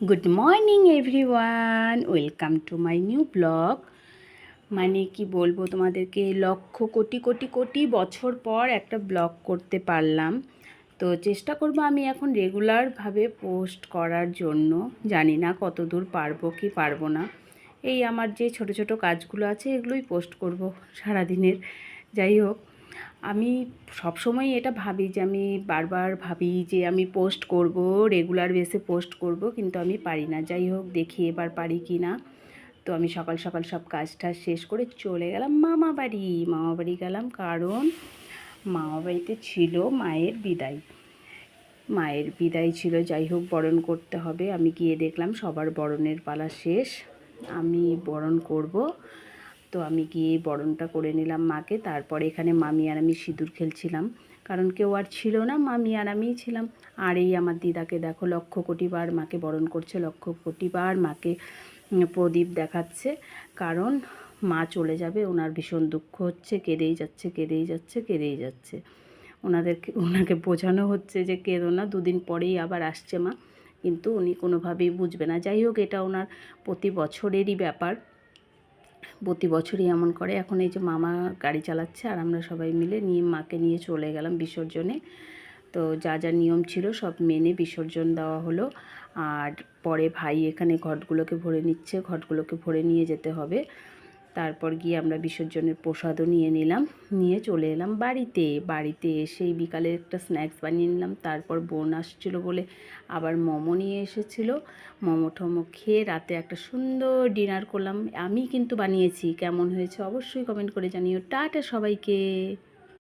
Good morning everyone, welcome to my new blog. মানে কি বলবো তোমাদেরকে, লক্ষ কোটি কোটি কোটি বছর পর একটা ব্লগ করতে পারলাম। তো চেষ্টা করব আমি এখন রেগুলারভাবে পোস্ট করার জন্য। জানি না কত দূর পারবো কি পারবো না। এই আমার যে ছোট ছোট কাজগুলো আছে এগুলোই পোস্ট করব সারাদিনের। যাই হোক, আমি সবসময় এটা ভাবি যে আমি বারবার ভাবি যে আমি পোস্ট করব, রেগুলার বেসে পোস্ট করব, কিন্তু আমি পারি না। যাই হোক, দেখি এবার পারি কি না। তো আমি সকাল সকাল সব কাজটা শেষ করে চলে গেলাম মামা বাড়ি গেলাম, কারণ মামা বাড়িতে ছিল মায়ের বিদায় ছিল। যাই হোক, বরণ করতে হবে। আমি গিয়ে দেখলাম সবার বরণের পালা শেষ, আমি বরণ করব। তো আমি গিয়ে বরণটা করে নিলাম মাকে। তারপরে এখানে মামি আর আমি সিঁদুর খেলছিলাম, কারণ কেউ আর ছিল না, মামি আর আমিই ছিলাম। আর এই আমার দিদাকে দেখো, লক্ষ কোটিবার মাকে বরণ করছে, লক্ষ কোটিবার মাকে প্রদীপ দেখাচ্ছে, কারণ মা চলে যাবে। ওনার ভীষণ দুঃখ হচ্ছে, কেঁদেই যাচ্ছে কেঁদেই যাচ্ছে কেঁদেই যাচ্ছে। ওনাকে বোঝানো হচ্ছে যে কেঁদো না, দুদিন পরেই আবার আসছে মা, কিন্তু উনি কোনোভাবেই বুঝবে না। যাই হোক, এটা ওনার প্রতি বছরেরই ব্যাপার, প্রতি বছরই এমন করে। এখন এই যে মামা গাড়ি চালাচ্ছে আর আমরা সবাই মিলে মাকে নিয়ে চলে গেলাম বিসর্জনে। তো যা যা নিয়ম ছিল সব মেনে বিসর্জন দেওয়া হলো। আর পরে ভাই এখানে ঘটগুলোকে ভরে নিচ্ছে, ঘটগুলোকে ভরে নিয়ে যেতে হবে। তারপর গিয়ে আমরা বিসর্জনের প্রসাদও নিয়ে নিলাম, নিয়ে চলে এলাম বাড়িতে এসেই বিকালে একটা স্ন্যাক্স বানিয়ে নিলাম। তারপর বোন আসছিলো বলে আবার মোমো নিয়ে এসেছিলো। মোমো টোমো খেয়ে রাতে একটা সুন্দর ডিনার করলাম। আমি কিন্তু বানিয়েছি, কেমন হয়েছে অবশ্যই কমেন্ট করে জানিও। টাটা সবাইকে।